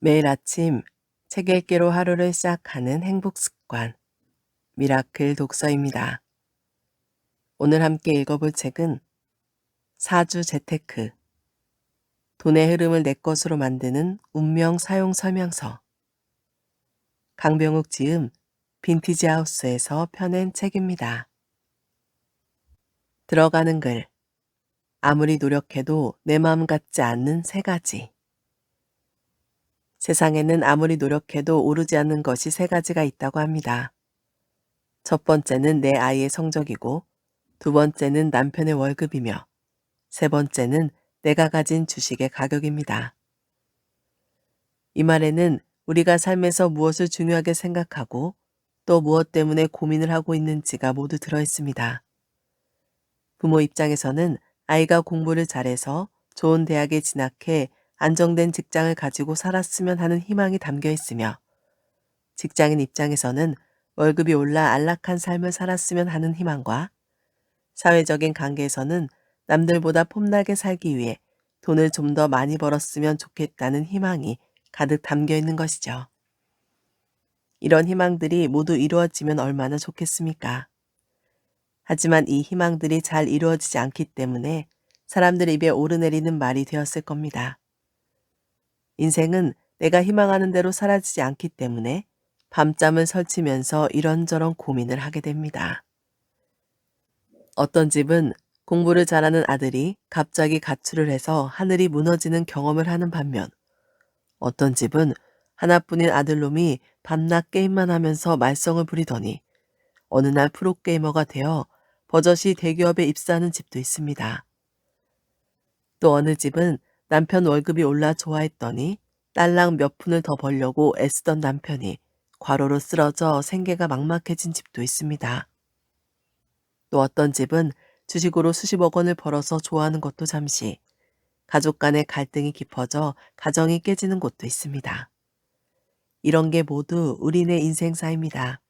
매일 아침 책 읽기로 하루를 시작하는 행복 습관, 미라클 독서입니다. 오늘 함께 읽어볼 책은 사주 재테크, 돈의 흐름을 내 것으로 만드는 운명 사용 설명서, 강병욱 지음 빈티지 하우스에서 펴낸 책입니다. 들어가는 글, 아무리 노력해도 내 마음 같지 않는 세 가지. 세상에는 아무리 노력해도 오르지 않는 것이 세 가지가 있다고 합니다. 첫 번째는 내 아이의 성적이고, 두 번째는 남편의 월급이며, 세 번째는 내가 가진 주식의 가격입니다. 이 말에는 우리가 삶에서 무엇을 중요하게 생각하고 또 무엇 때문에 고민을 하고 있는지가 모두 들어 있습니다. 부모 입장에서는 아이가 공부를 잘해서 좋은 대학에 진학해 안정된 직장을 가지고 살았으면 하는 희망이 담겨 있으며, 직장인 입장에서는 월급이 올라 안락한 삶을 살았으면 하는 희망과, 사회적인 관계에서는 남들보다 폼나게 살기 위해 돈을 좀 더 많이 벌었으면 좋겠다는 희망이 가득 담겨 있는 것이죠. 이런 희망들이 모두 이루어지면 얼마나 좋겠습니까? 하지만 이 희망들이 잘 이루어지지 않기 때문에 사람들 입에 오르내리는 말이 되었을 겁니다. 인생은 내가 희망하는 대로 사라지지 않기 때문에 밤잠을 설치면서 이런저런 고민을 하게 됩니다. 어떤 집은 공부를 잘하는 아들이 갑자기 가출을 해서 하늘이 무너지는 경험을 하는 반면, 어떤 집은 하나뿐인 아들놈이 밤낮 게임만 하면서 말썽을 부리더니 어느 날 프로게이머가 되어 버젓이 대기업에 입사하는 집도 있습니다. 또 어느 집은 남편 월급이 올라 좋아했더니 딸랑 몇 푼을 더 벌려고 애쓰던 남편이 과로로 쓰러져 생계가 막막해진 집도 있습니다. 또 어떤 집은 주식으로 수십억 원을 벌어서 좋아하는 것도 잠시, 가족 간의 갈등이 깊어져 가정이 깨지는 곳도 있습니다. 이런 게 모두 우리네 인생사입니다.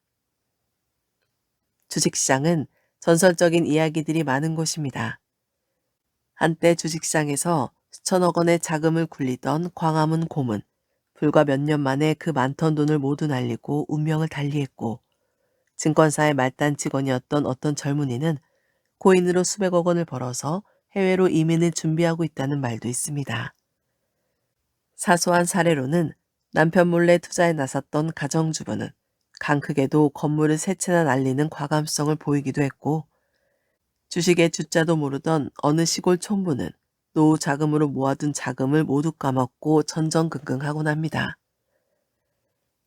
주식시장은 전설적인 이야기들이 많은 곳입니다. 한때 주식시장에서 수천억 원의 자금을 굴리던 광화문 고문, 불과 몇 년 만에 그 많던 돈을 모두 날리고 운명을 달리했고, 증권사의 말단 직원이었던 어떤 젊은이는 코인으로 수백억 원을 벌어서 해외로 이민을 준비하고 있다는 말도 있습니다. 사소한 사례로는 남편 몰래 투자에 나섰던 가정주부는 강 크게도 건물을 세 채나 날리는 과감성을 보이기도 했고, 주식의 주자도 모르던 어느 시골 촌부는 노후 자금으로 모아둔 자금을 모두 까먹고 전전긍긍하곤 합니다.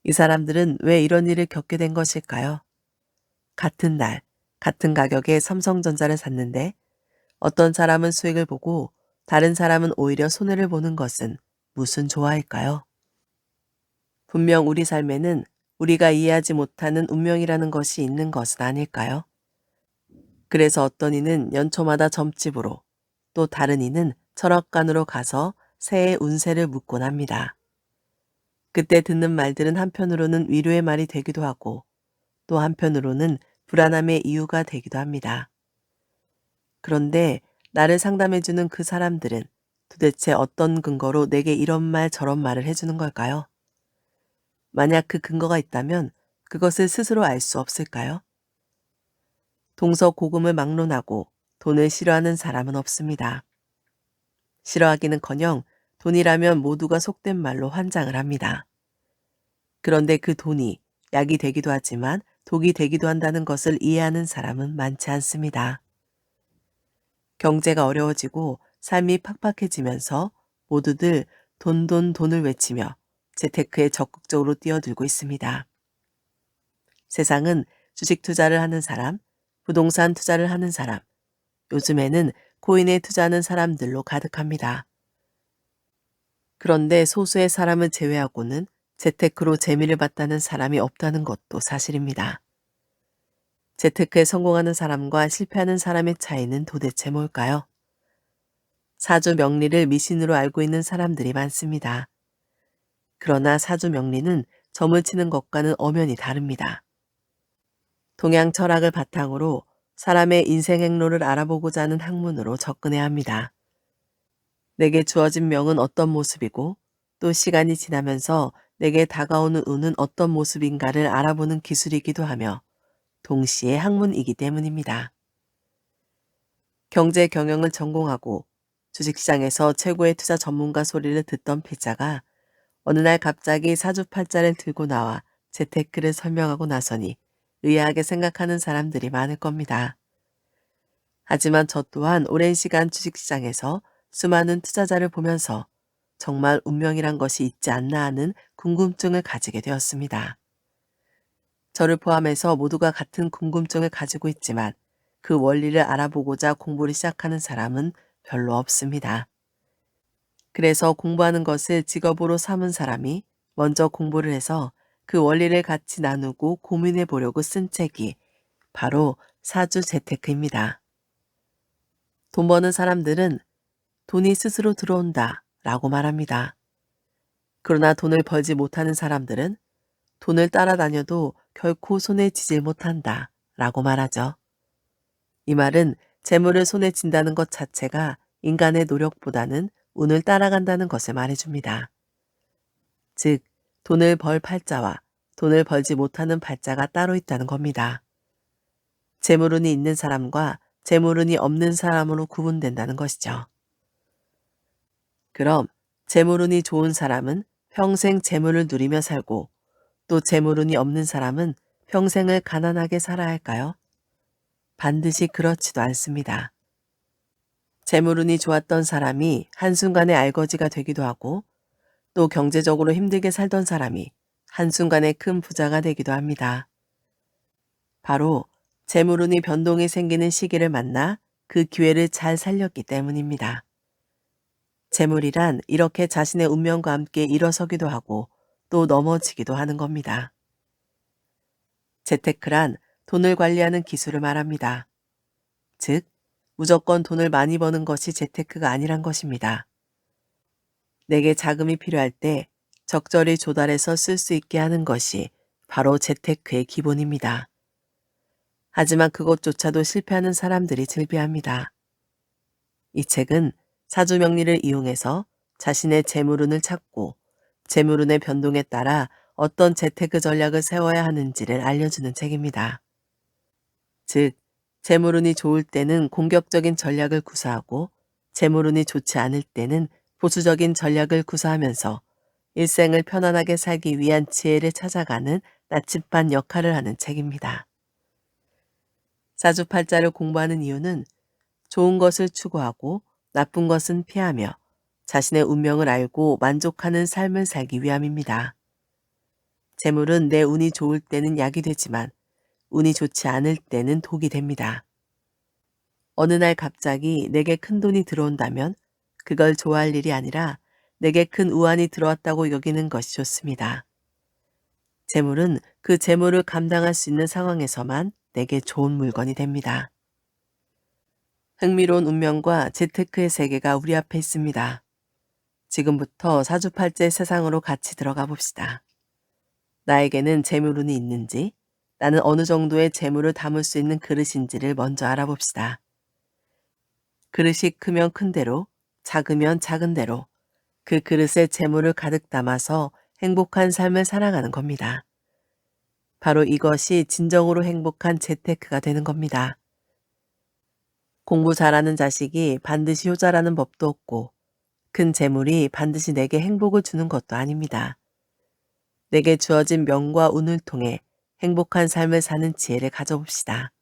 이 사람들은 왜 이런 일을 겪게 된 것일까요? 같은 날, 같은 가격에 삼성전자를 샀는데 어떤 사람은 수익을 보고 다른 사람은 오히려 손해를 보는 것은 무슨 조화일까요? 분명 우리 삶에는 우리가 이해하지 못하는 운명이라는 것이 있는 것은 아닐까요? 그래서 어떤 이는 연초마다 점집으로, 또 다른 이는 철학관으로 가서 새해 운세를 묻곤 합니다. 그때 듣는 말들은 한편으로는 위로의 말이 되기도 하고 또 한편으로는 불안함의 이유가 되기도 합니다. 그런데 나를 상담해주는 그 사람들은 도대체 어떤 근거로 내게 이런 말 저런 말을 해주는 걸까요? 만약 그 근거가 있다면 그것을 스스로 알 수 없을까요? 동서고금을 막론하고 돈을 싫어하는 사람은 없습니다. 싫어하기는커녕 돈이라면 모두가 속된 말로 환장을 합니다. 그런데 그 돈이 약이 되기도 하지만 독이 되기도 한다는 것을 이해하는 사람은 많지 않습니다. 경제가 어려워지고 삶이 팍팍해지면서 모두들 돈을 외치며 재테크에 적극적으로 뛰어들고 있습니다. 세상은 주식 투자를 하는 사람, 부동산 투자를 하는 사람, 요즘에는 코인에 투자하는 사람들로 가득합니다. 그런데 소수의 사람을 제외하고는 재테크로 재미를 봤다는 사람이 없다는 것도 사실입니다. 재테크에 성공하는 사람과 실패하는 사람의 차이는 도대체 뭘까요? 사주 명리를 미신으로 알고 있는 사람들이 많습니다. 그러나 사주 명리는 점을 치는 것과는 엄연히 다릅니다. 동양 철학을 바탕으로 사람의 인생 행로를 알아보고자 하는 학문으로 접근해야 합니다. 내게 주어진 명은 어떤 모습이고 또 시간이 지나면서 내게 다가오는 운은 어떤 모습인가를 알아보는 기술이기도 하며 동시에 학문이기 때문입니다. 경제 경영을 전공하고 주식시장에서 최고의 투자 전문가 소리를 듣던 필자가 어느 날 갑자기 사주팔자를 들고 나와 재테크를 설명하고 나서니 의아하게 생각하는 사람들이 많을 겁니다. 하지만 저 또한 오랜 시간 주식시장에서 수많은 투자자를 보면서 정말 운명이란 것이 있지 않나 하는 궁금증을 가지게 되었습니다. 저를 포함해서 모두가 같은 궁금증을 가지고 있지만 그 원리를 알아보고자 공부를 시작하는 사람은 별로 없습니다. 그래서 공부하는 것을 직업으로 삼은 사람이 먼저 공부를 해서 그 원리를 같이 나누고 고민해 보려고 쓴 책이 바로 사주 재테크입니다. 돈 버는 사람들은 돈이 스스로 들어온다 라고 말합니다. 그러나 돈을 벌지 못하는 사람들은 돈을 따라다녀도 결코 손에 쥐질 못한다 라고 말하죠. 이 말은 재물을 손에 쥔다는 것 자체가 인간의 노력보다는 운을 따라간다는 것을 말해줍니다. 즉, 돈을 벌 팔자와 돈을 벌지 못하는 팔자가 따로 있다는 겁니다. 재물운이 있는 사람과 재물운이 없는 사람으로 구분된다는 것이죠. 그럼 재물운이 좋은 사람은 평생 재물을 누리며 살고 또 재물운이 없는 사람은 평생을 가난하게 살아야 할까요? 반드시 그렇지도 않습니다. 재물운이 좋았던 사람이 한순간에 알거지가 되기도 하고 또 경제적으로 힘들게 살던 사람이 한순간에 큰 부자가 되기도 합니다. 바로 재물운이 변동이 생기는 시기를 만나 그 기회를 잘 살렸기 때문입니다. 재물이란 이렇게 자신의 운명과 함께 일어서기도 하고 또 넘어지기도 하는 겁니다. 재테크란 돈을 관리하는 기술을 말합니다. 즉, 무조건 돈을 많이 버는 것이 재테크가 아니란 것입니다. 내게 자금이 필요할 때 적절히 조달해서 쓸 수 있게 하는 것이 바로 재테크의 기본입니다. 하지만 그것조차도 실패하는 사람들이 즐비합니다. 이 책은 사주명리를 이용해서 자신의 재물운을 찾고 재물운의 변동에 따라 어떤 재테크 전략을 세워야 하는지를 알려주는 책입니다. 즉, 재물운이 좋을 때는 공격적인 전략을 구사하고 재물운이 좋지 않을 때는 보수적인 전략을 구사하면서 일생을 편안하게 살기 위한 지혜를 찾아가는 나침반 역할을 하는 책입니다. 사주팔자를 공부하는 이유는 좋은 것을 추구하고 나쁜 것은 피하며 자신의 운명을 알고 만족하는 삶을 살기 위함입니다. 재물은 내 운이 좋을 때는 약이 되지만 운이 좋지 않을 때는 독이 됩니다. 어느 날 갑자기 내게 큰 돈이 들어온다면 그걸 좋아할 일이 아니라 내게 큰 우환이 들어왔다고 여기는 것이 좋습니다. 재물은 그 재물을 감당할 수 있는 상황에서만 내게 좋은 물건이 됩니다. 흥미로운 운명과 재테크의 세계가 우리 앞에 있습니다. 지금부터 사주팔자의 세상으로 같이 들어가 봅시다. 나에게는 재물운이 있는지, 나는 어느 정도의 재물을 담을 수 있는 그릇인지를 먼저 알아봅시다. 그릇이 크면 큰 대로, 작으면 작은 대로 그 그릇에 재물을 가득 담아서 행복한 삶을 살아가는 겁니다. 바로 이것이 진정으로 행복한 재테크가 되는 겁니다. 공부 잘하는 자식이 반드시 효자라는 법도 없고 큰 재물이 반드시 내게 행복을 주는 것도 아닙니다. 내게 주어진 명과 운을 통해 행복한 삶을 사는 지혜를 가져봅시다.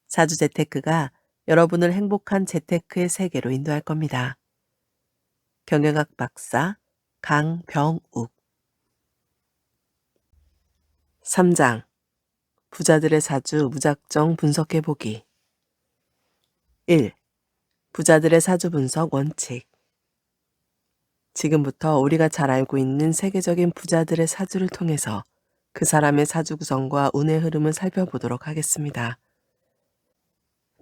사주 재테크가 여러분을 행복한 재테크의 세계로 인도할 겁니다. 경영학 박사 강병욱 3장 부자들의 사주 무작정 분석해보기 1. 부자들의 사주 분석 원칙 지금부터 우리가 잘 알고 있는 세계적인 부자들의 사주를 통해서 그 사람의 사주 구성과 운의 흐름을 살펴보도록 하겠습니다.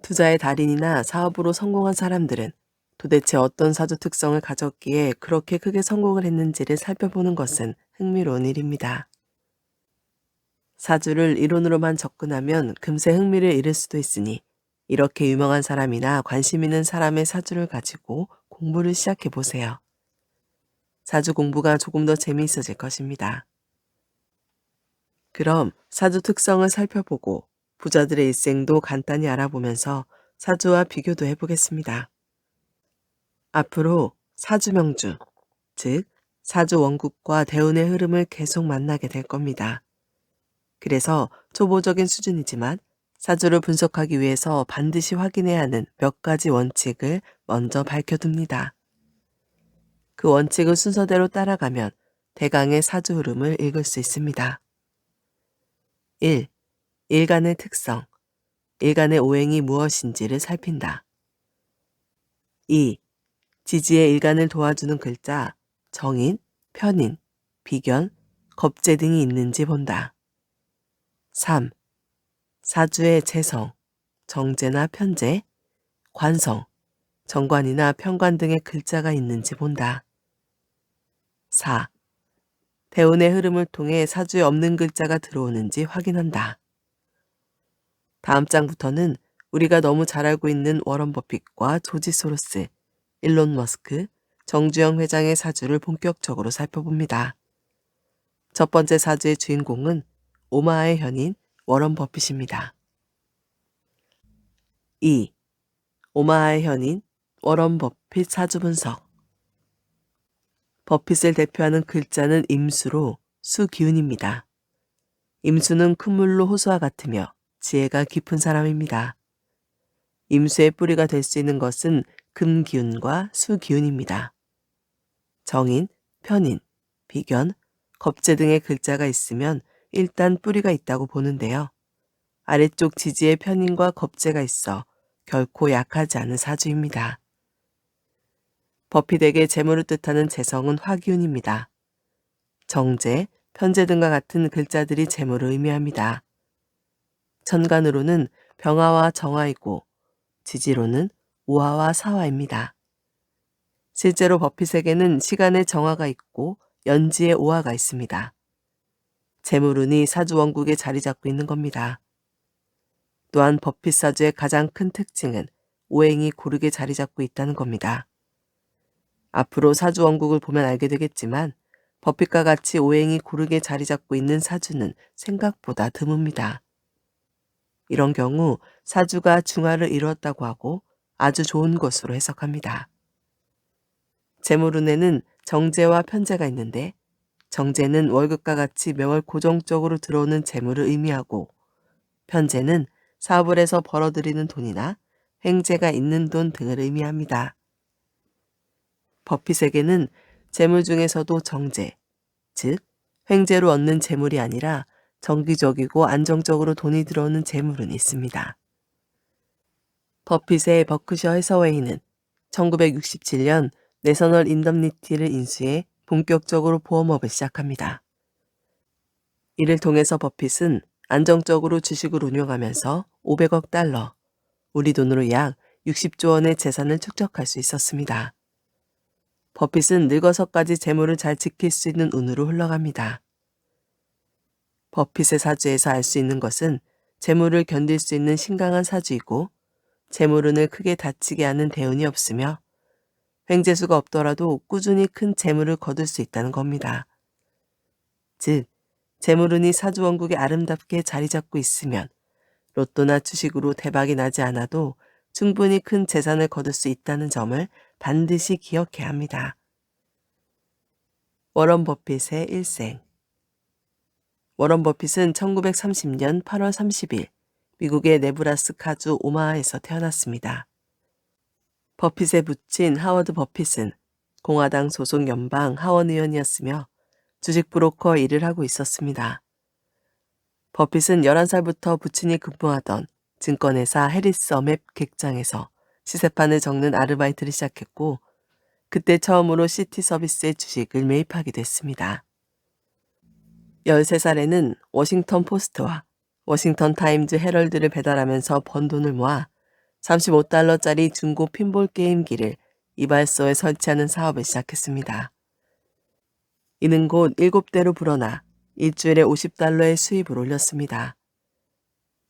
투자의 달인이나 사업으로 성공한 사람들은 도대체 어떤 사주 특성을 가졌기에 그렇게 크게 성공을 했는지를 살펴보는 것은 흥미로운 일입니다. 사주를 이론으로만 접근하면 금세 흥미를 잃을 수도 있으니 이렇게 유명한 사람이나 관심 있는 사람의 사주를 가지고 공부를 시작해 보세요. 사주 공부가 조금 더 재미있어질 것입니다. 그럼 사주 특성을 살펴보고 부자들의 일생도 간단히 알아보면서 사주와 비교도 해보겠습니다. 앞으로 사주명주, 즉 사주 원국과 대운의 흐름을 계속 만나게 될 겁니다. 그래서 초보적인 수준이지만 사주를 분석하기 위해서 반드시 확인해야 하는 몇 가지 원칙을 먼저 밝혀둡니다. 그 원칙을 순서대로 따라가면 대강의 사주 흐름을 읽을 수 있습니다. 1. 일간의 특성, 일간의 오행이 무엇인지를 살핀다. 2. 지지의 일간을 도와주는 글자, 정인, 편인, 비견, 겁재 등이 있는지 본다. 3. 사주의 재성, 정제나 편제, 관성, 정관이나 편관 등의 글자가 있는지 본다. 4. 대운의 흐름을 통해 사주에 없는 글자가 들어오는지 확인한다. 다음 장부터는 우리가 너무 잘 알고 있는 워런 버핏과 조지 소로스, 일론 머스크, 정주영 회장의 사주를 본격적으로 살펴봅니다. 첫 번째 사주의 주인공은 오마하의 현인 워런 버핏입니다. 2. 오마하의 현인 워런 버핏 사주 분석. 버핏을 대표하는 글자는 임수로 수기운입니다. 임수는 큰 물로 호수와 같으며 지혜가 깊은 사람입니다. 임수의 뿌리가 될 수 있는 것은 금기운과 수기운입니다. 정인, 편인, 비견, 겁재 등의 글자가 있으면 일단 뿌리가 있다고 보는데요. 아래쪽 지지에 편인과 겁재가 있어 결코 약하지 않은 사주입니다. 버핏에게 재물을 뜻하는 재성은 화기운입니다. 정제, 편제 등과 같은 글자들이 재물을 의미합니다. 천간으로는 병화와 정화이고 지지로는 우화와 사화입니다. 실제로 버핏에게는 시간의 정화가 있고 연지의 우화가 있습니다. 재물운이 사주 원국에 자리 잡고 있는 겁니다. 또한 버핏 사주의 가장 큰 특징은 오행이 고르게 자리 잡고 있다는 겁니다. 앞으로 사주 원국을 보면 알게 되겠지만 버핏과 같이 오행이 고르게 자리 잡고 있는 사주는 생각보다 드뭅니다. 이런 경우 사주가 중화를 이루었다고 하고 아주 좋은 것으로 해석합니다. 재물운에는 정제와 편제가 있는데 정제는 월급과 같이 매월 고정적으로 들어오는 재물을 의미하고 편제는 사업을 해서 벌어들이는 돈이나 횡재가 있는 돈 등을 의미합니다. 버핏에게는 재물 중에서도 정제, 즉 횡재로 얻는 재물이 아니라 정기적이고 안정적으로 돈이 들어오는 재물은 있습니다. 버핏의 버크셔 해서웨이는 1967년 내셔널 인더니티를 인수해 본격적으로 보험업을 시작합니다. 이를 통해서 버핏은 안정적으로 주식을 운용하면서 500억 달러, 우리 돈으로 약 60조 원의 재산을 축적할 수 있었습니다. 버핏은 늙어서까지 재물을 잘 지킬 수 있는 운으로 흘러갑니다. 버핏의 사주에서 알 수 있는 것은 재물을 견딜 수 있는 신강한 사주이고 재물운을 크게 다치게 하는 대운이 없으며 횡재수가 없더라도 꾸준히 큰 재물을 거둘 수 있다는 겁니다. 즉, 재물운이 사주 원국에 아름답게 자리 잡고 있으면 로또나 주식으로 대박이 나지 않아도 충분히 큰 재산을 거둘 수 있다는 점을 반드시 기억해야 합니다. 워런 버핏의 일생. 워런 버핏은 1930년 8월 30일 미국의 네브라스카주 오마하에서 태어났습니다. 버핏의 부친 하워드 버핏은 공화당 소속 연방 하원 의원이었으며 주식 브로커 일을 하고 있었습니다. 버핏은 11살부터 부친이 근무하던 증권회사 해리스 어맵 객장에서 시세판을 적는 아르바이트를 시작했고 그때 처음으로 시티 서비스의 주식을 매입하게 됐습니다. 13살에는 워싱턴 포스트와 워싱턴 타임즈 헤럴드를 배달하면서 번 돈을 모아 35달러짜리 중고 핀볼 게임기를 이발소에 설치하는 사업을 시작했습니다. 이는 곧 7대로 불어나 일주일에 50달러의 수입을 올렸습니다.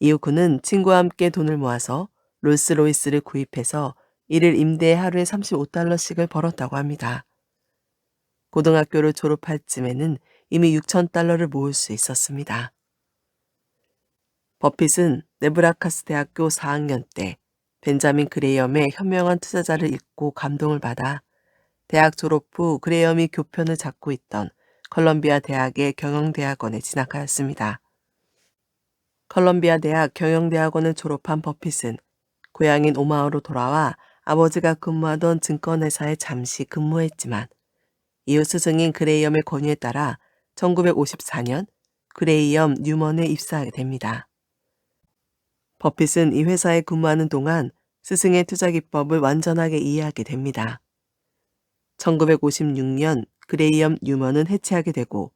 이후 그는 친구와 함께 돈을 모아서 롤스로이스를 구입해서 이를 임대해 하루에 35달러씩을 벌었다고 합니다. 고등학교를 졸업할 쯤에는 이미 6,000달러를 모을 수 있었습니다. 버핏은 네브라카스 대학교 4학년 때 벤자민 그레이엄의 현명한 투자자를 읽고 감동을 받아 대학 졸업 후 그레이엄이 교편을 잡고 있던 컬럼비아 대학의 경영대학원에 진학하였습니다. 컬럼비아 대학 경영대학원을 졸업한 버핏은 고향인 오마하로 돌아와 아버지가 근무하던 증권회사에 잠시 근무했지만 이후 스승인 그레이엄의 권유에 따라 1954년 그레이엄 뉴먼에 입사하게 됩니다. 버핏은 이 회사에 근무하는 동안 스승의 투자 기법을 완전하게 이해하게 됩니다. 1956년 그레이엄 뉴먼은 해체하게 되고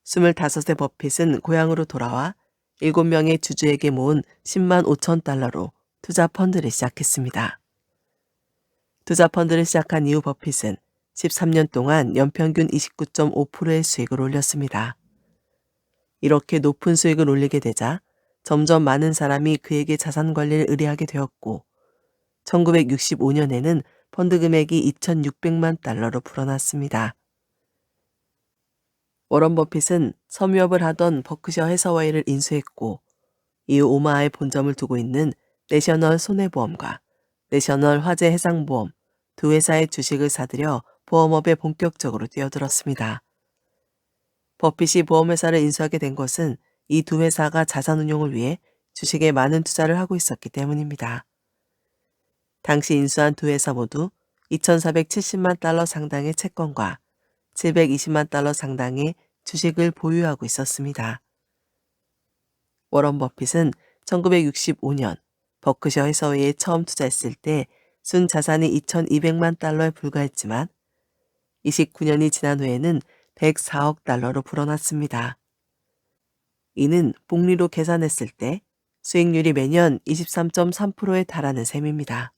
25세 버핏은 고향으로 돌아와 7명의 주주에게 모은 10만 5천 달러로 투자 펀드를 시작했습니다. 투자 펀드를 시작한 이후 버핏은 13년 동안 연평균 29.5%의 수익을 올렸습니다. 이렇게 높은 수익을 올리게 되자 점점 많은 사람이 그에게 자산 관리를 의뢰하게 되었고 1965년에는 펀드 금액이 2,600만 달러로 불어났습니다. 워런 버핏은 섬유업을 하던 버크셔 해서웨이를 인수했고 이후 오마하에 본점을 두고 있는 내셔널 손해보험과 내셔널 화재 해상보험 두 회사의 주식을 사들여 보험업에 본격적으로 뛰어들었습니다. 버핏이 보험회사를 인수하게 된 것은 이 두 회사가 자산운용을 위해 주식에 많은 투자를 하고 있었기 때문입니다. 당시 인수한 두 회사 모두 2,470만 달러 상당의 채권과 720만 달러 상당의 주식을 보유하고 있었습니다. 워런 버핏은 1965년 버크셔 해서웨이에 처음 투자했을 때 순 자산이 2,200만 달러에 불과했지만 29년이 지난 후에는 104억 달러로 불어났습니다. 이는 복리로 계산했을 때 수익률이 매년 23.3%에 달하는 셈입니다.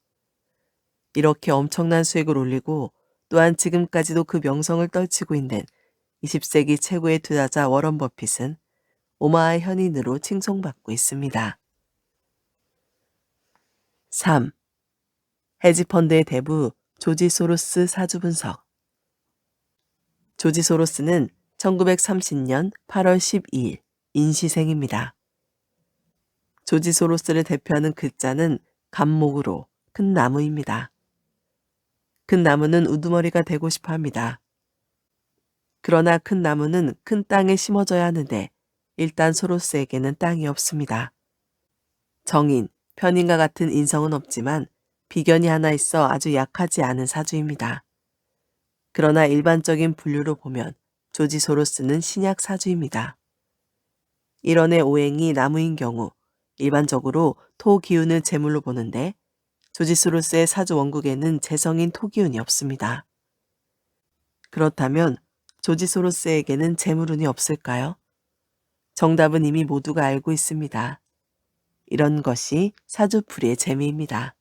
이렇게 엄청난 수익을 올리고 또한 지금까지도 그 명성을 떨치고 있는 20세기 최고의 투자자 워런 버핏은 오마하의 현인으로 칭송받고 있습니다. 3. 헤지펀드의 대부 조지 소로스 사주 분석. 조지 소로스는 1930년 8월 12일 인시생입니다. 조지 소로스를 대표하는 글자는 감목으로 큰 나무입니다. 큰 나무는 우두머리가 되고 싶어 합니다. 그러나 큰 나무는 큰 땅에 심어져야 하는데 일단 소로스에게는 땅이 없습니다. 정인, 편인과 같은 인성은 없지만 비견이 하나 있어 아주 약하지 않은 사주입니다. 그러나 일반적인 분류로 보면 조지 소로스는 신약 사주입니다. 일원의 오행이 나무인 경우 일반적으로 토 기운을 제물로 보는데 조지 소로스의 사주 원국에는 재성인 토 기운이 없습니다. 그렇다면 조지 소로스에게는 재물운이 없을까요? 정답은 이미 모두가 알고 있습니다. 이런 것이 사주풀이의 재미입니다.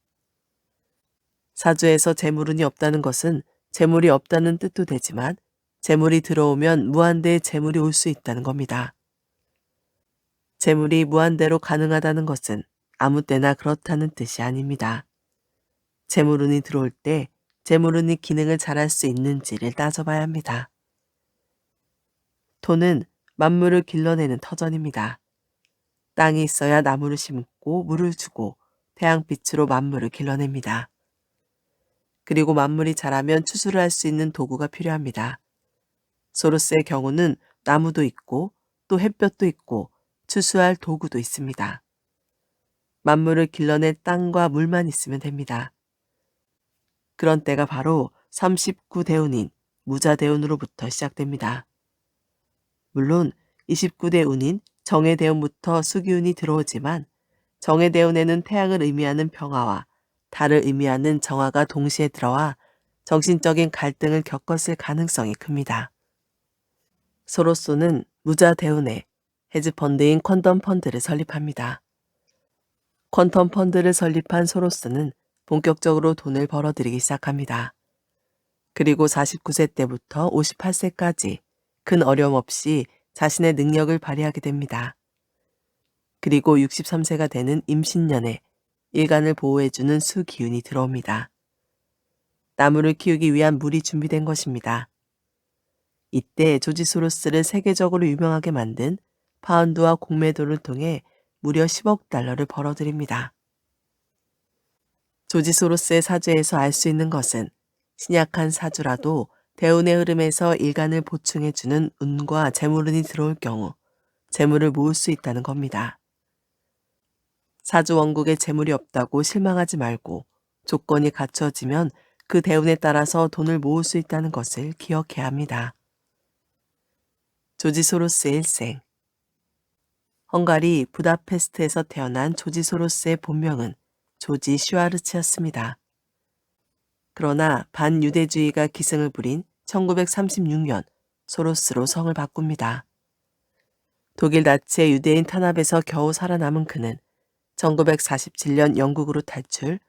사주에서 재물운이 없다는 것은 재물이 없다는 뜻도 되지만 재물이 들어오면 무한대의 재물이 올 수 있다는 겁니다. 재물이 무한대로 가능하다는 것은 아무 때나 그렇다는 뜻이 아닙니다. 재물운이 들어올 때 재물운이 기능을 잘할 수 있는지를 따져봐야 합니다. 토는 만물을 길러내는 터전입니다. 땅이 있어야 나무를 심고 물을 주고 태양빛으로 만물을 길러냅니다. 그리고 만물이 자라면 추수를 할 수 있는 도구가 필요합니다. 소로스의 경우는 나무도 있고 또 햇볕도 있고 추수할 도구도 있습니다. 만물을 길러낼 땅과 물만 있으면 됩니다. 그런 때가 바로 39대운인 무자대운으로부터 시작됩니다. 물론 29대 운인 정해대운부터 수기운이 들어오지만 정해대운에는 태양을 의미하는 평화와 달을 의미하는 정화가 동시에 들어와 정신적인 갈등을 겪었을 가능성이 큽니다. 소로스는 무자대운에 헤지펀드인 퀀텀 펀드를 설립합니다. 퀀텀 펀드를 설립한 소로스는 본격적으로 돈을 벌어들이기 시작합니다. 그리고 49세 때부터 58세까지 큰 어려움 없이 자신의 능력을 발휘하게 됩니다. 그리고 63세가 되는 임신년에 일간을 보호해주는 수기운이 들어옵니다. 나무를 키우기 위한 물이 준비된 것입니다. 이때 조지 소로스를 세계적으로 유명하게 만든 파운드와 공매도를 통해 무려 10억 달러를 벌어들입니다. 조지 소로스의 사주에서 알 수 있는 것은 신약한 사주라도 대운의 흐름에서 일간을 보충해주는 운과 재물운이 들어올 경우 재물을 모을 수 있다는 겁니다. 사주 원국에 재물이 없다고 실망하지 말고 조건이 갖춰지면 그 대운에 따라서 돈을 모을 수 있다는 것을 기억해야 합니다. 조지 소로스의 일생. 헝가리 부다페스트에서 태어난 조지 소로스의 본명은 조지 슈아르츠였습니다. 그러나 반유대주의가 기승을 부린 1936년 소로스로 성을 바꿉니다. 독일 나치의 유대인 탄압에서 겨우 살아남은 그는 1947년 영국으로 탈출,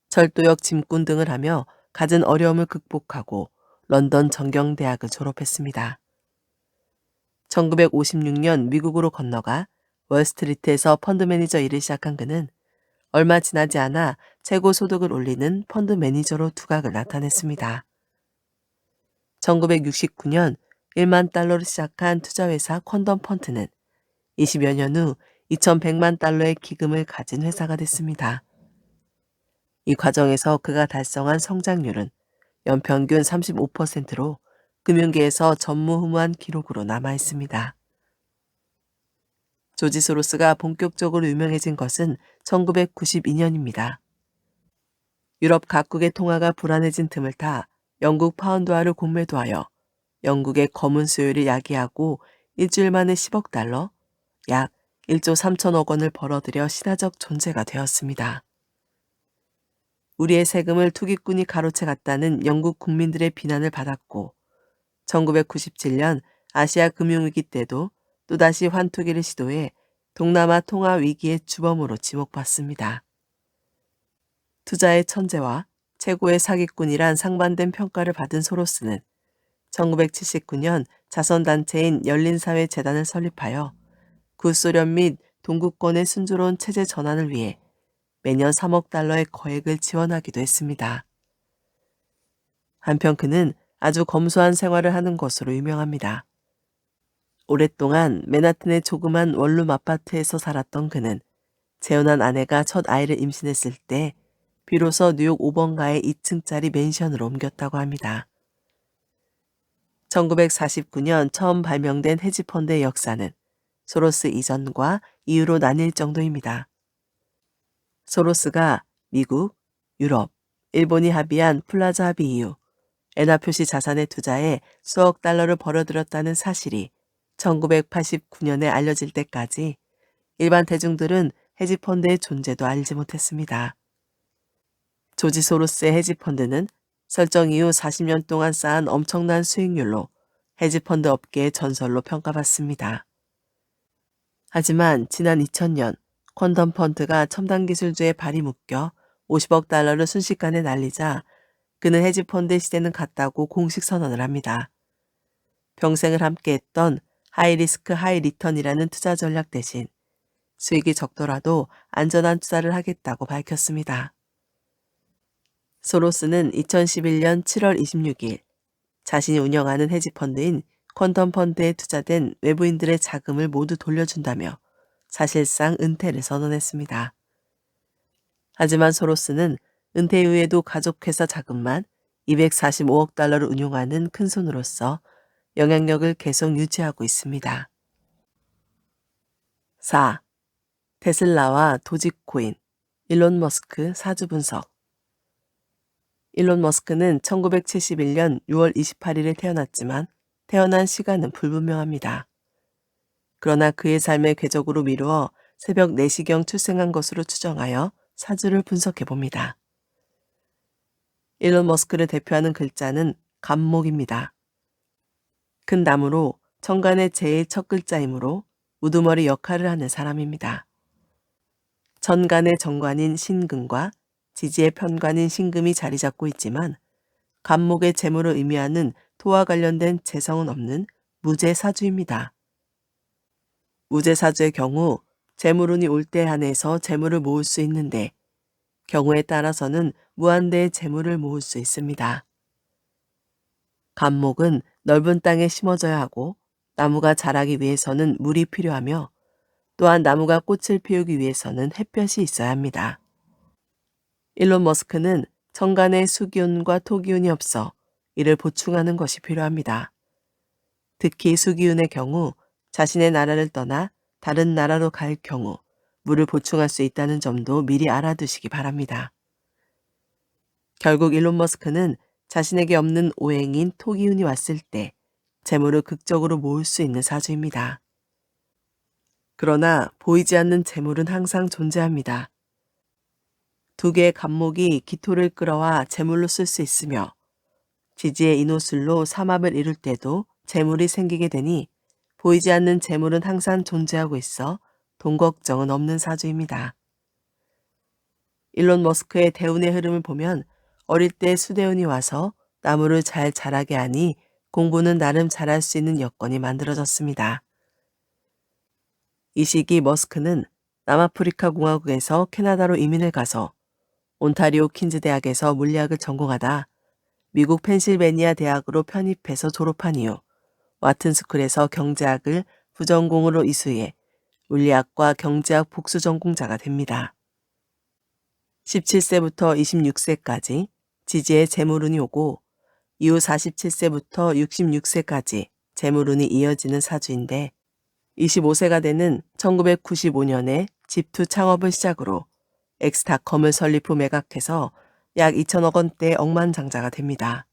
철도역 짐꾼 등을 하며 갖은 어려움을 극복하고 런던 정경대학을 졸업했습니다. 1956년 미국으로 건너가 월스트리트에서 펀드 매니저 일을 시작한 그는 얼마 지나지 않아 최고 소득을 올리는 펀드 매니저로 두각을 나타냈습니다. 1969년 1만 달러로 시작한 투자회사 퀀덤 펀드는 20여 년 후 2100만 달러의 기금을 가진 회사가 됐습니다. 이 과정에서 그가 달성한 성장률은 연평균 35%로 금융계에서 전무후무한 기록으로 남아 있습니다. 조지 소로스가 본격적으로 유명해진 것은 1992년입니다. 유럽 각국의 통화가 불안해진 틈을 타 영국 파운드화를 공매도하여 영국의 검은 수요를 야기하고 일주일 만에 10억 달러, 약 1조 3천억 원을 벌어들여 신화적 존재가 되었습니다. 우리의 세금을 투기꾼이 가로채 갔다는 영국 국민들의 비난을 받았고 1997년 아시아 금융위기 때도 또다시 환투기를 시도해 동남아 통화 위기의 주범으로 지목받습니다. 투자의 천재와 최고의 사기꾼이란 상반된 평가를 받은 소로스는 1979년 자선단체인 열린사회재단을 설립하여 구소련 및 동구권의 순조로운 체제 전환을 위해 매년 3억 달러의 거액을 지원하기도 했습니다. 한편 그는 아주 검소한 생활을 하는 것으로 유명합니다. 오랫동안 맨하튼의 조그만 원룸 아파트에서 살았던 그는 재혼한 아내가 첫 아이를 임신했을 때 비로소 뉴욕 5번가의 2층짜리 맨션으로 옮겼다고 합니다. 1949년 처음 발명된 헤지펀드의 역사는 소로스 이전과 이후로 나뉠 정도입니다. 소로스가 미국, 유럽, 일본이 합의한 플라자 합의 이후 엔화 표시 자산에 투자해 수억 달러를 벌어들였다는 사실이 1989년에 알려질 때까지 일반 대중들은 헤지펀드의 존재도 알지 못했습니다. 조지 소로스의 헤지펀드는 설정 이후 40년 동안 쌓은 엄청난 수익률로 헤지펀드 업계의 전설로 평가받습니다. 하지만 지난 2000년 퀀덤 펀드가 첨단 기술주에 발이 묶여 50억 달러를 순식간에 날리자 그는 헤지펀드 시대는 갔다고 공식 선언을 합니다. 평생을 함께했던 하이리스크 하이리턴이라는 투자 전략 대신 수익이 적더라도 안전한 투자를 하겠다고 밝혔습니다. 소로스는 2011년 7월 26일 자신이 운영하는 헤지펀드인 퀀텀 펀드에 투자된 외부인들의 자금을 모두 돌려준다며 사실상 은퇴를 선언했습니다. 하지만 소로스는 은퇴 이후에도 가족회사 자금만 245억 달러를 운용하는 큰손으로서 영향력을 계속 유지하고 있습니다. 4. 테슬라와 도지코인, 일론 머스크 사주 분석. 일론 머스크는 1971년 6월 28일에 태어났지만 태어난 시간은 불분명합니다. 그러나 그의 삶의 궤적으로 미루어 새벽 4시경 출생한 것으로 추정하여 사주를 분석해 봅니다. 일론 머스크를 대표하는 글자는 갑목입니다. 큰 나무로 천간의 제일 첫 글자이므로 우두머리 역할을 하는 사람입니다. 천간의 정관인 신금과 지지의 편관인 신금이 자리 잡고 있지만 갑목의 재물을 의미하는 토와 관련된 재성은 없는 무재사주입니다. 무재사주의 경우 재물운이 올 때 한해서 재물을 모을 수 있는데 경우에 따라서는 무한대의 재물을 모을 수 있습니다. 감목은 넓은 땅에 심어져야 하고 나무가 자라기 위해서는 물이 필요하며 또한 나무가 꽃을 피우기 위해서는 햇볕이 있어야 합니다. 일론 머스크는 천간에 수기운과 토기운이 없어 이를 보충하는 것이 필요합니다. 특히 수기운의 경우 자신의 나라를 떠나 다른 나라로 갈 경우 물을 보충할 수 있다는 점도 미리 알아두시기 바랍니다. 결국 일론 머스크는 자신에게 없는 오행인 토기운이 왔을 때 재물을 극적으로 모을 수 있는 사주입니다. 그러나 보이지 않는 재물은 항상 존재합니다. 두 개의 간목이 기토를 끌어와 재물로 쓸 수 있으며 지지의 인호술로 삼합을 이룰 때도 재물이 생기게 되니 보이지 않는 재물은 항상 존재하고 있어 돈 걱정은 없는 사주입니다. 일론 머스크의 대운의 흐름을 보면 어릴 때 수대운이 와서 나무를 잘 자라게 하니 공부는 나름 잘할 수 있는 여건이 만들어졌습니다. 이 시기 머스크는 남아프리카 공화국에서 캐나다로 이민을 가서 온타리오 퀸즈 대학에서 물리학을 전공하다 미국 펜실베니아 대학으로 편입해서 졸업한 이후 와튼스쿨에서 경제학을 부전공으로 이수해 물리학과 경제학 복수 전공자가 됩니다. 17세부터 26세까지 지지의 재물운이 오고 이후 47세부터 66세까지 재물운이 이어지는 사주인데 25세가 되는 1995년에 집투 창업을 시작으로 엑스닷컴을 설립 후 매각해서 약 2천억 원대 억만장자가 됩니다.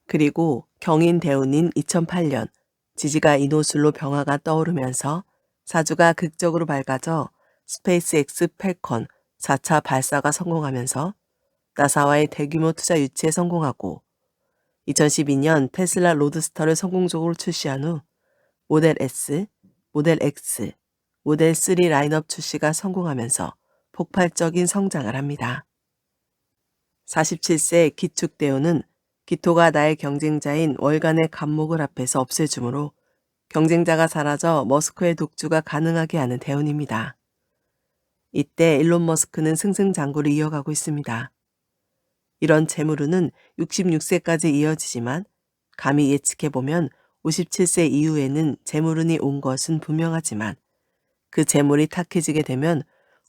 그리고 경인 대운인 2008년 지지가 인호술로 병화가 떠오르면서 사주가 극적으로 밝아져 스페이스X 팰컨 4차 발사가 성공하면서 나사와의 대규모 투자 유치에 성공하고 2012년 테슬라 로드스터를 성공적으로 출시한 후 모델 S, 모델 X, 모델 3 라인업 출시가 성공하면서 폭발적인 성장을 합니다. 47세 기축대운은 기토가 나의 경쟁자인 월간의 간목을 앞에서 없애주므로 경쟁자가 사라져 머스크의 독주가 가능하게 하는 대운입니다. 이때 일론 머스크는 승승장구를 이어가고 있습니다. 이런 재물운은 66세까지 이어지지만 감히 예측해보면 57세 이후에는 재물운이 온 것은 분명하지만 그 재물이 탁해지게 되면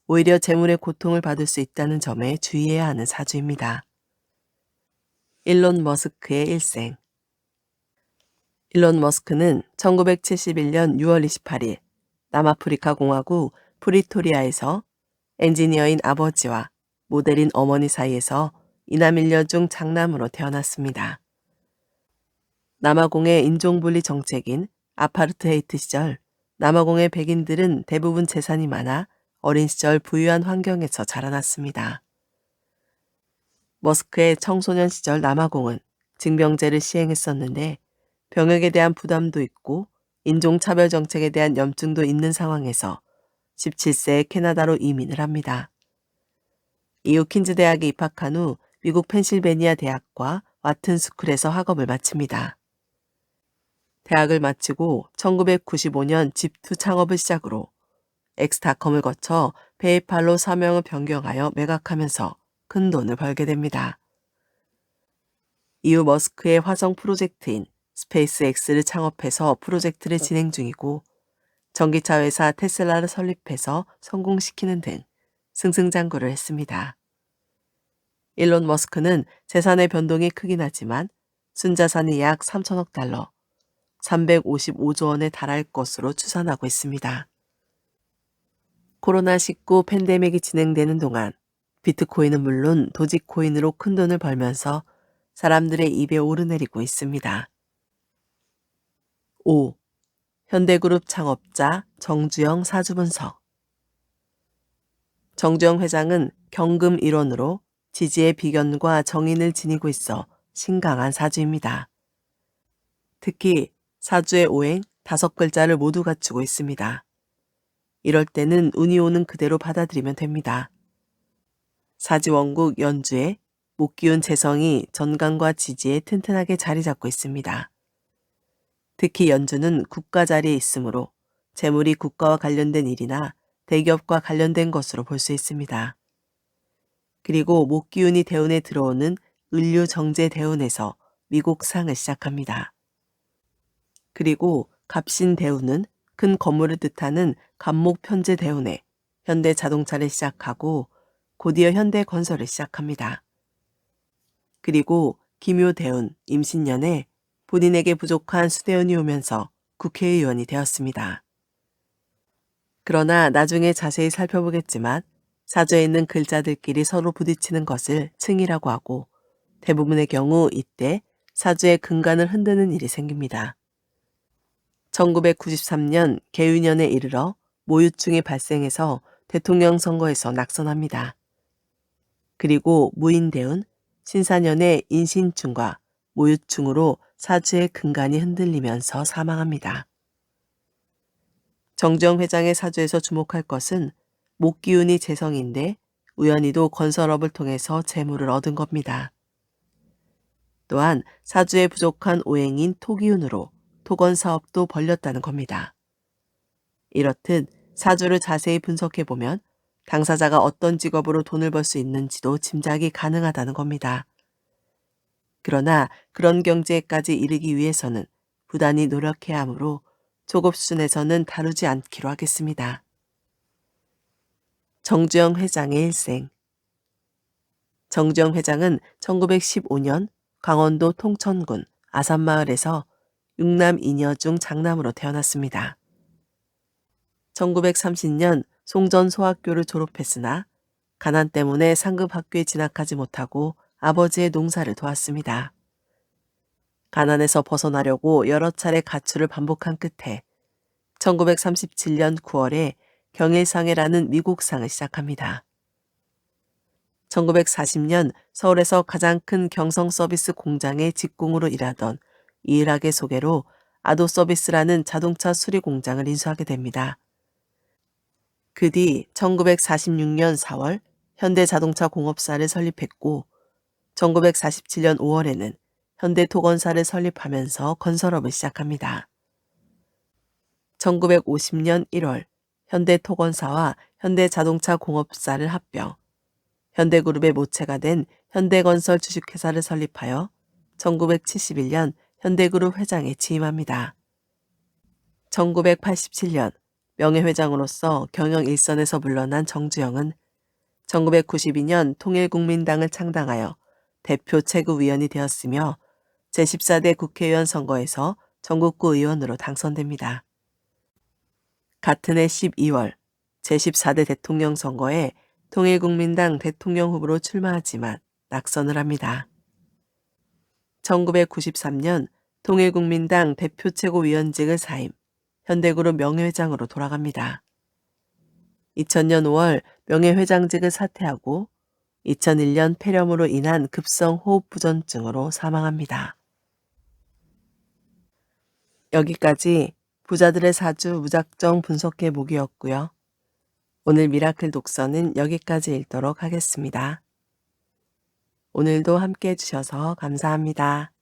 오히려 재물의 고통을 받을 수 있다는 점에 주의해야 하는 사주입니다. 일론 머스크의 일생. 일론 머스크는 1971년 6월 28일 남아프리카 공화국 프리토리아에서 엔지니어인 아버지와 모델인 어머니 사이에서 이남일녀 중 장남으로 태어났습니다. 남아공의 인종분리 정책인 아파르트헤이트 시절 남아공의 백인들은 대부분 재산이 많아 어린 시절 부유한 환경에서 자라났습니다. 머스크의 청소년 시절 남아공은 징병제를 시행했었는데 병역에 대한 부담도 있고 인종차별 정책에 대한 염증도 있는 상황에서 17세에 캐나다로 이민을 합니다. 이후 퀸즈 대학에 입학한 후 미국 펜실베니아 대학과 와튼스쿨에서 학업을 마칩니다. 대학을 마치고 1995년 집투 창업을 시작으로 엑스닷컴을 거쳐 페이팔로 사명을 변경하여 매각하면서 큰 돈을 벌게 됩니다. 이후 머스크의 화성 프로젝트인 스페이스X를 창업해서 프로젝트를 진행 중이고 전기차 회사 테슬라를 설립해서 성공시키는 등 승승장구를 했습니다. 일론 머스크는 재산의 변동이 크긴 하지만 순자산이 약 3천억 달러, 355조 원에 달할 것으로 추산하고 있습니다. 코로나19 팬데믹이 진행되는 동안 비트코인은 물론 도지코인으로 큰 돈을 벌면서 사람들의 입에 오르내리고 있습니다. 5. 현대그룹 창업자 정주영 사주분석. 정주영 회장은 경금 일원으로 지지의 비견과 정인을 지니고 있어 신강한 사주입니다. 특히 사주의 오행 5글자를 모두 갖추고 있습니다. 이럴 때는 운이 오는 그대로 받아들이면 됩니다. 사지원국 연주에 목기운 재성이 전강과 지지에 튼튼하게 자리 잡고 있습니다. 특히 연주는 국가 자리에 있으므로 재물이 국가와 관련된 일이나 대기업과 관련된 것으로 볼 수 있습니다. 그리고 목기운이 대운에 들어오는 을류 정제 대운에서 미국상을 시작합니다. 그리고 갑신대운은 큰 건물을 뜻하는 갑목편제대운에 현대자동차를 시작하고 곧이어 현대건설을 시작합니다. 그리고 기묘대운 임신년에 본인에게 부족한 수대원이 오면서 국회의원이 되었습니다. 그러나 나중에 자세히 살펴보겠지만 사주에 있는 글자들끼리 서로 부딪히는 것을 층이라고 하고 대부분의 경우 이때 사주의 근간을 흔드는 일이 생깁니다. 1993년 개유년에 이르러 모유증이 발생해서 대통령 선거에서 낙선합니다. 그리고 무인대운 신사년에 인신충과 모유충으로 사주의 근간이 흔들리면서 사망합니다. 정주영 회장의 사주에서 주목할 것은 목기운이 재성인데 우연히도 건설업을 통해서 재물을 얻은 겁니다. 또한 사주에 부족한 오행인 토기운으로 토건 사업도 벌렸다는 겁니다. 이렇듯 사주를 자세히 분석해보면 당사자가 어떤 직업으로 돈을 벌 수 있는지도 짐작이 가능하다는 겁니다. 그러나 그런 경지에까지 이르기 위해서는 부단히 노력해야 하므로 초급 수준에서는 다루지 않기로 하겠습니다. 정주영 회장의 일생. 정주영 회장은 1915년 강원도 통천군 아산마을에서 6남 2녀 중 장남으로 태어났습니다. 1930년 송전 소학교를 졸업했으나 가난 때문에 상급 학교에 진학하지 못하고 아버지의 농사를 도왔습니다. 가난에서 벗어나려고 여러 차례 가출을 반복한 끝에 1937년 9월에 경일상해라는 미국상을 시작합니다. 1940년 서울에서 가장 큰 경성 서비스 공장의 직공으로 일하던 이일학의 소개로 아도 서비스라는 자동차 수리 공장을 인수하게 됩니다. 그 뒤 1946년 4월 현대자동차 공업사를 설립했고 1947년 5월에는 현대토건사를 설립하면서 건설업을 시작합니다. 1950년 1월 현대토건사와 현대자동차 공업사를 합병, 현대그룹의 모체가 된 현대건설 주식회사를 설립하여 1971년 현대그룹 회장에 취임합니다. 1987년 명예회장으로서 경영 일선에서 물러난 정주영은 1992년 통일국민당을 창당하여 대표 최고위원이 되었으며 제14대 국회의원 선거에서 전국구 의원으로 당선됩니다. 같은 해 12월 제14대 대통령 선거에 통일국민당 대통령 후보로 출마하지만 낙선을 합니다. 1993년 통일국민당 대표 최고위원직을 사임, 현대그룹 명예회장으로 돌아갑니다. 2000년 5월 명예회장직을 사퇴하고 2001년 폐렴으로 인한 급성 호흡부전증으로 사망합니다. 여기까지 부자들의 사주 무작정 분석해 보기였고요. 오늘 미라클 독서는 여기까지 읽도록 하겠습니다. 오늘도 함께 해주셔서 감사합니다.